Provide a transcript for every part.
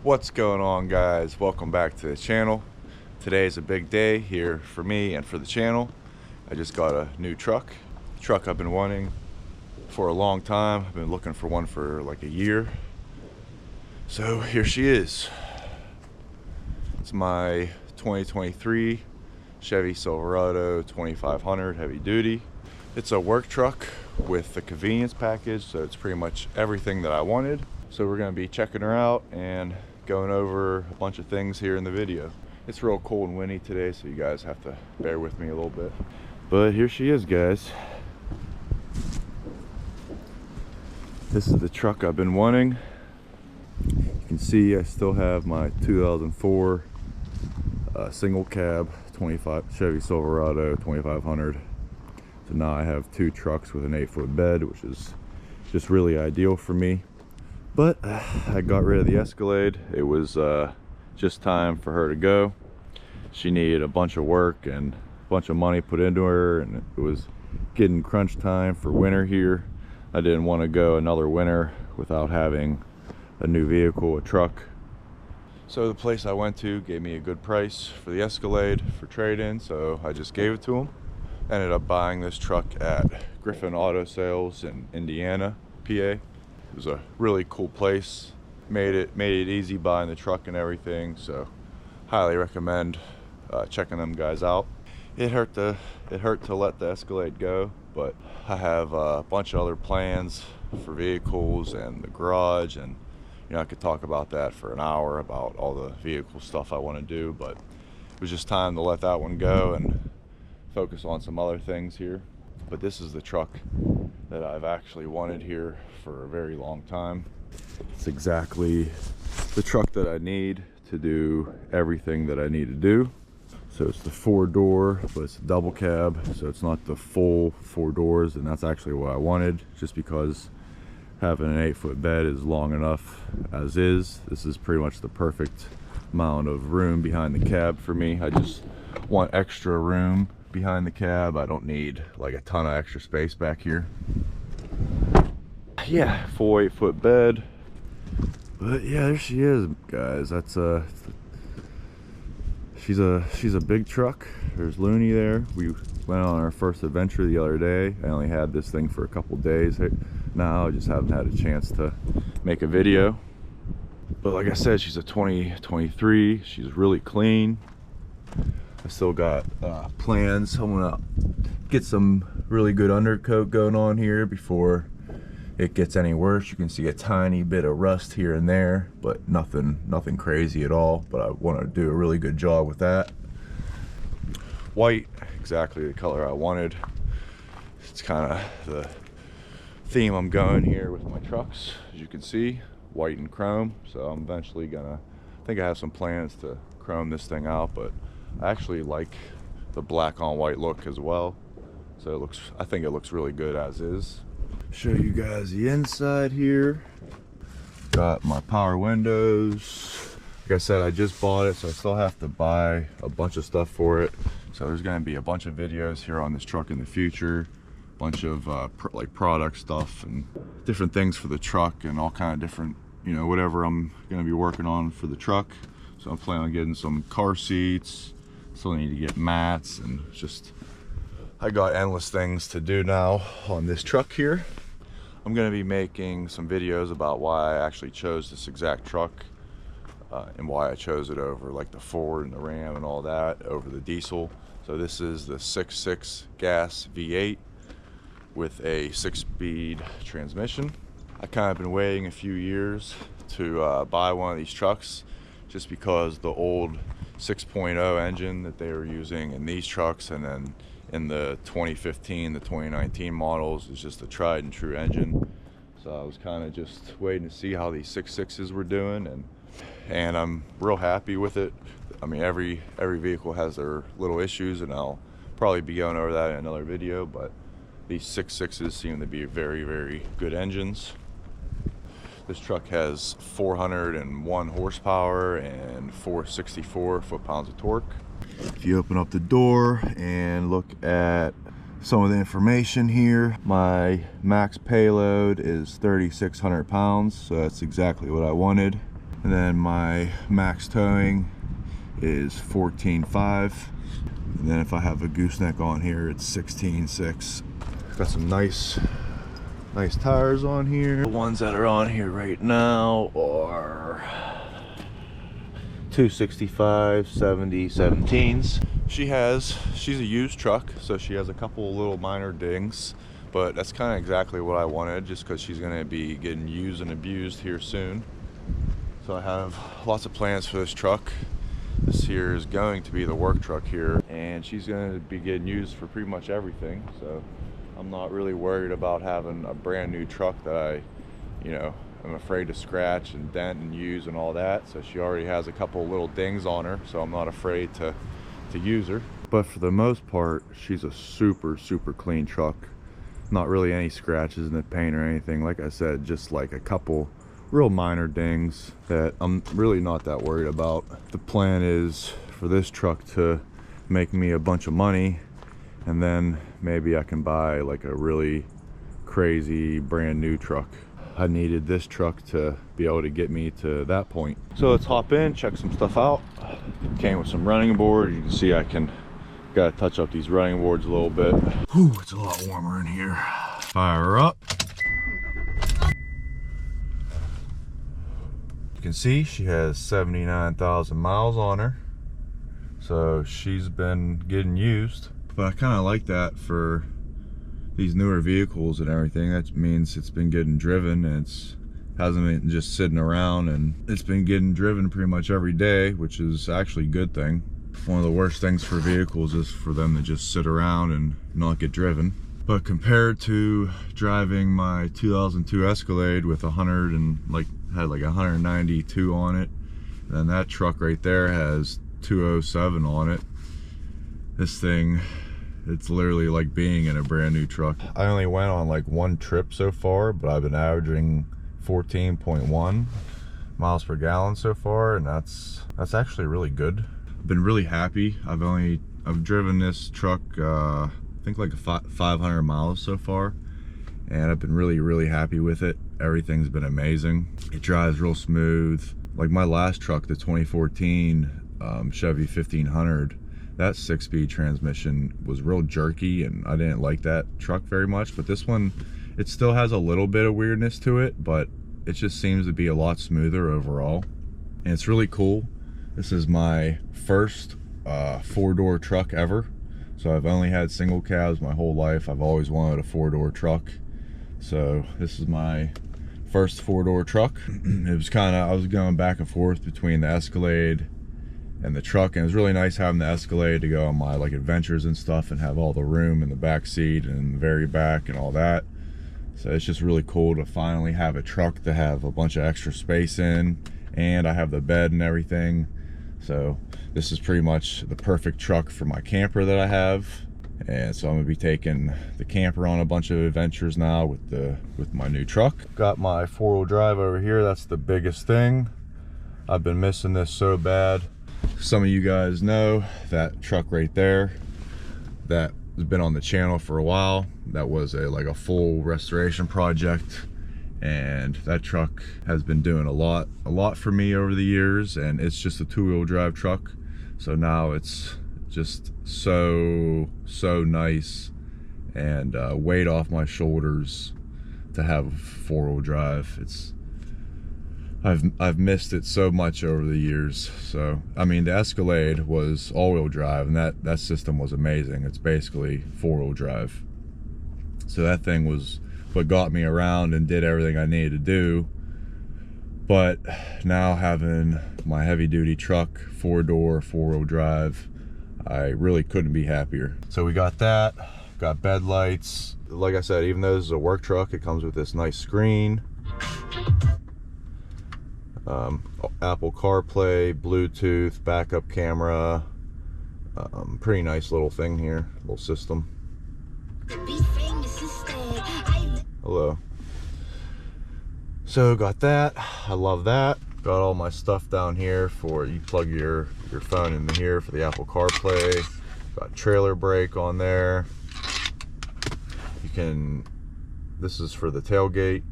What's going on, guys? Welcome back to the channel. Today is a big day here for me and for the channel. I just got a new truck I've been wanting for a long time. I've been looking for one for like a year, so here she is. It's my 2023 Chevy Silverado 2500 heavy duty. It's a work truck with the convenience package, so it's pretty much everything that I wanted. So we're going to be checking her out and going over a bunch of things here in the video. It's real cold and windy today, so you guys have to bear with me a little bit. But here she is, guys. This is the truck I've been wanting. You can see I still have my 2004 single cab Chevy Silverado 2500. So now I have two trucks with an 8-foot bed, which is just really ideal for me. But I got rid of the Escalade. It was just time for her to go. She needed a bunch of work and a bunch of money put into her, and it was getting crunch time for winter here. I didn't want to go another winter without having a new vehicle, a truck. So the place I went to gave me a good price for the Escalade for trade-in, so I just gave it to them. Ended up buying this truck at Griffin Auto Sales in Indiana, PA. It was a really cool place. Made it easy buying the truck and everything, so highly recommend checking them guys out. It hurt to let the Escalade go, but I have a bunch of other plans for vehicles and the garage, and I could talk about that for an hour about all the vehicle stuff I want to do, but it was just time to let that one go and focus on some other things here. But this is the truck that I've actually wanted here for a very long time. It's exactly the truck that I need to do everything that I need to do. So it's the 4-door, but it's a double cab, so it's not the full 4 doors, and that's actually what I wanted, just because having an 8-foot bed is long enough as is. This is pretty much the perfect amount of room behind the cab for me. I just want extra room behind the cab. I don't need like a ton of extra space back here. Yeah, full 8-foot bed. But yeah, there she is, guys. That's she's a big truck. There's Looney there. We went on our first adventure the other day. I only had this thing for a couple days now. I just haven't had a chance to make a video. But like I said, she's a 2023. She's really clean. I still got plans. I'm gonna get some really good undercoat going on here before it gets any worse. You can see a tiny bit of rust here and there, but nothing crazy at all. But I want to do a really good job with that. White, exactly the color I wanted. It's kind of the theme I'm going here with my trucks, as you can see, white and chrome. So I'm eventually gonna, I think I have some plans to chrome this thing out, but I actually like the black on white look as well. So I think it looks really good as is. Show you guys the inside here. Got my power windows. Like I said, I just bought it, so I still have to buy a bunch of stuff for it. So there's going to be a bunch of videos here on this truck in the future. Bunch of like product stuff and different things for the truck, and all kind of different, whatever I'm going to be working on for the truck. So I'm planning on getting some car seats. Still need to get mats, and just I got endless things to do now on this truck here. I'm going to be making some videos about why I actually chose this exact truck, and why I chose it over like the Ford and the Ram and all that over the diesel. So this is the 6.6 gas V8 with a 6-speed transmission. I kind of been waiting a few years to buy one of these trucks, just because the old 6.0 engine that they were using in these trucks, and then in the 2015 the 2019 models, is just a tried and true engine. So I was kind of just waiting to see how these 6.6s were doing, and I'm real happy with it. I mean, every vehicle has their little issues, and I'll probably be going over that in another video, but these 6.6s seem to be very, very good engines. This truck has 401 horsepower and 464 foot-pounds of torque. If you open up the door and look at some of the information here, my max payload is 3,600 pounds, so that's exactly what I wanted. And then my max towing is 14.5. And then if I have a gooseneck on here, it's 16.6. Got some nice tires on here. The ones that are on here right now are 265 70 17s. She's a used truck, so she has a couple little minor dings, but that's kind of exactly what I wanted, just because she's going to be getting used and abused here soon. So I have lots of plans for this truck. This here is going to be the work truck here, and she's going to be getting used for pretty much everything. So I'm not really worried about having a brand new truck that I'm afraid to scratch and dent and use and all that. So she already has a couple little dings on her, so I'm not afraid to use her. But for the most part, she's a super clean truck. Not really any scratches in the paint or anything. Like I said, just like a couple real minor dings that I'm really not that worried about. The plan is for this truck to make me a bunch of money, and then maybe I can buy like a really crazy brand new truck. I needed this truck to be able to get me to that point. So let's hop in, check some stuff out. Came with some running board. You can see I gotta touch up these running boards a little bit. Whew, it's a lot warmer in here. Fire her up. You can see she has 79,000 miles on her. So she's been getting used. But I kind of like that for these newer vehicles and everything. That means it's been getting driven, and it hasn't been just sitting around, and it's been getting driven pretty much every day, which is actually a good thing. One of the worst things for vehicles is for them to just sit around and not get driven. But compared to driving my 2002 Escalade with had like 192 on it, and then that truck right there has 207 on it. This thing, it's literally like being in a brand new truck. I only went on like one trip so far, but I've been averaging 14.1 miles per gallon so far, and that's actually really good. I've been really happy. I've driven this truck I think like 500 miles so far, and I've been really happy with it. Everything's been amazing. It drives real smooth. Like my last truck, the 2014 Chevy 1500, that 6-speed transmission was real jerky, and I didn't like that truck very much. But this one, it still has a little bit of weirdness to it, but it just seems to be a lot smoother overall, and it's really cool. This is my first 4-door truck ever. So I've only had single cabs my whole life. I've always wanted a 4-door truck, so this is my first 4-door truck. It was I was going back and forth between the Escalade and the truck, and it was really nice having the Escalade to go on my like adventures and stuff and have all the room in the back seat and in the very back and all that. So it's just really cool to finally have a truck to have a bunch of extra space in, and I have the bed and everything. So this is pretty much the perfect truck for my camper that I have. And so I'm gonna be taking the camper on a bunch of adventures now with my new truck. Got my 4-wheel drive over here. That's the biggest thing. I've been missing this so bad. Some of you guys know that truck right there that has been on the channel for a while. That was like a full restoration project, and that truck has been doing a lot for me over the years, and it's just a 2-wheel drive truck. So now it's just so nice and weight off my shoulders to have 4-wheel drive. I've missed it so much over the years. So I mean, the Escalade was all-wheel drive, and that system was amazing. It's basically 4-wheel drive. So that thing was what got me around and did everything I needed to do. But now having my heavy-duty truck, 4-door, 4-wheel drive, I really couldn't be happier. So we got that, got bed lights. Like I said, even though this is a work truck, it comes with this nice screen. Apple CarPlay, Bluetooth, backup camera. Pretty nice little thing here, little system. Hello. So got that. I love that. Got all my stuff down here for you plug your phone in here for the Apple CarPlay. Got trailer brake on there. This is for the tailgate.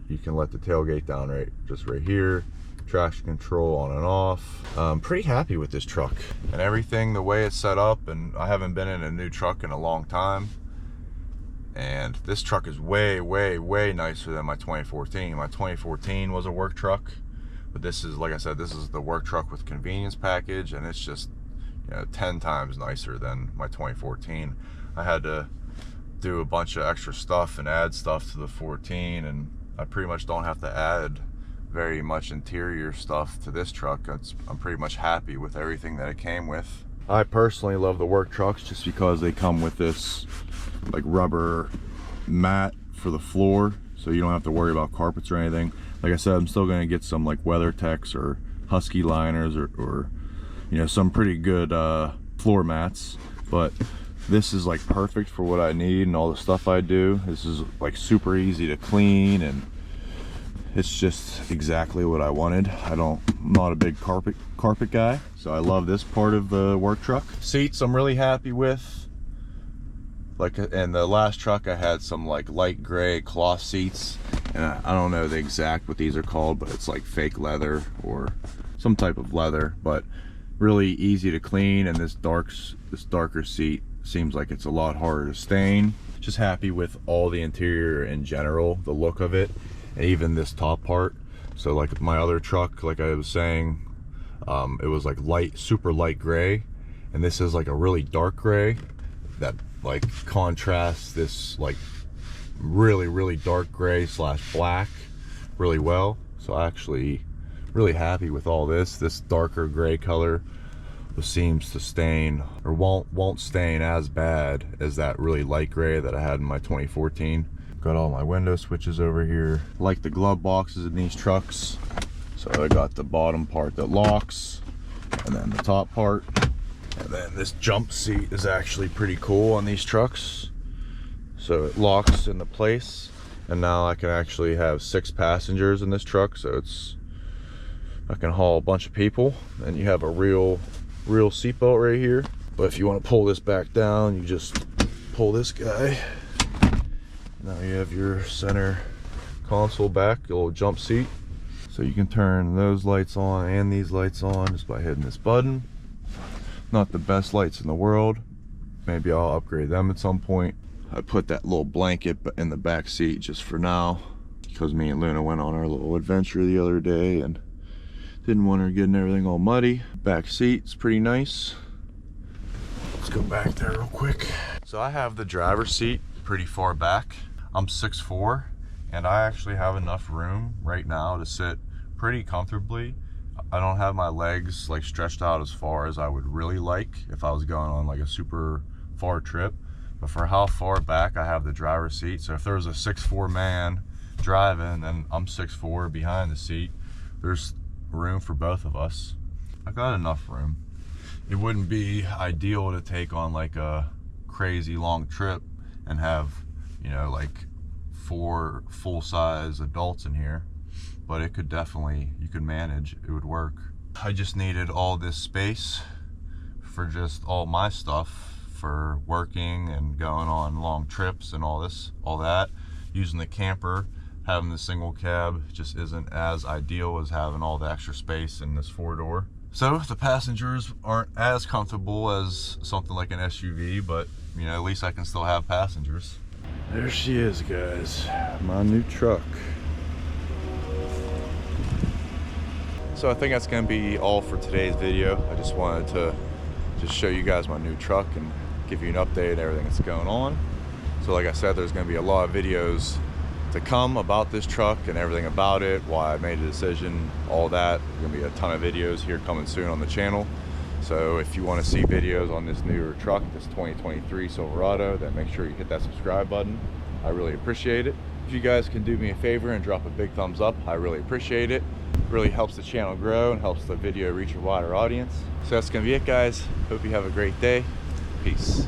You can let the tailgate down right here. traction control on and off. I'm pretty happy with this truck and everything, the way it's set up, and I haven't been in a new truck in a long time. And this truck is way, way, way nicer than my 2014. My 2014 was a work truck, but this is, like I said, this is the work truck with convenience package, and it's just, you know, 10 times nicer than my 2014. I had to do a bunch of extra stuff and add stuff to the 14, and I pretty much don't have to add very much interior stuff to this truck. I'm pretty much happy with everything that it came with. I personally love the work trucks just because they come with this like rubber mat for the floor, so you don't have to worry about carpets or anything. Like I said, I'm still going to get some like WeatherTechs or Husky liners or you know, some pretty good floor mats, but this is like perfect for what I need and all the stuff I do. This is like super easy to clean, and it's just exactly what I wanted. I'm not a big carpet guy, so I love this part of the work truck. Seats I'm really happy with. Like in the last truck I had some like light gray cloth seats, and I don't know the exact what these are called, but it's like fake leather or some type of leather, but really easy to clean. And this darker seat seems like it's a lot harder to stain. Just happy with all the interior in general, the look of it, and even this top part. So like my other truck, like I was saying, it was like super light gray, and this is like a really dark gray that like contrasts this like really, really dark gray / black really well. So actually really happy with all this darker gray color seems to stain, or won't stain as bad as that really light gray that I had in my 2014. Got all my window switches over here. Like the glove boxes in these trucks. So I got the bottom part that locks, and then the top part. And then this jump seat is actually pretty cool on these trucks. So it locks into place, and now I can actually have 6 passengers in this truck. So I can haul a bunch of people, and you have a real seatbelt right here. But if you want to pull this back down, you just pull this guy. Now you have your center console back, a little jump seat. So you can turn those lights on and these lights on just by hitting this button. Not the best lights in the world. Maybe I'll upgrade them at some point. I put that little blanket in the back seat just for now, because me and Luna went on our little adventure the other day and didn't want her getting everything all muddy. Back seat's pretty nice. Let's go back there real quick. So I have the driver's seat pretty far back. I'm 6'4", and I actually have enough room right now to sit pretty comfortably. I don't have my legs like stretched out as far as I would really like if I was going on like a super far trip. But for how far back I have the driver's seat, so if there was a 6'4" man driving and I'm 6'4" behind the seat, there's room for both of us. I got enough room. It wouldn't be ideal to take on like a crazy long trip and have, you know, like 4 full-size adults in here, but it could definitely, you could manage, it would work. I just needed all this space for just all my stuff for working and going on long trips and all that. Using the camper, having the single cab just isn't as ideal as having all the extra space in this 4-door. So the passengers aren't as comfortable as something like an SUV, but you know, at least I can still have passengers. There she is, guys, my new truck. So I think that's gonna be all for today's video. I just wanted to just show you guys my new truck and give you an update of everything that's going on. So like I said, there's gonna be a lot of videos to come about this truck and everything about it, why I made a decision, all that. There's gonna be a ton of videos here coming soon on the channel. So if you want to see videos on this newer truck, this 2023 Silverado, then make sure you hit that subscribe button. I really appreciate it. If you guys can do me a favor and drop a big thumbs up, I really appreciate it. It really helps the channel grow and helps the video reach a wider audience. So that's gonna be it, guys. Hope you have a great day. Peace.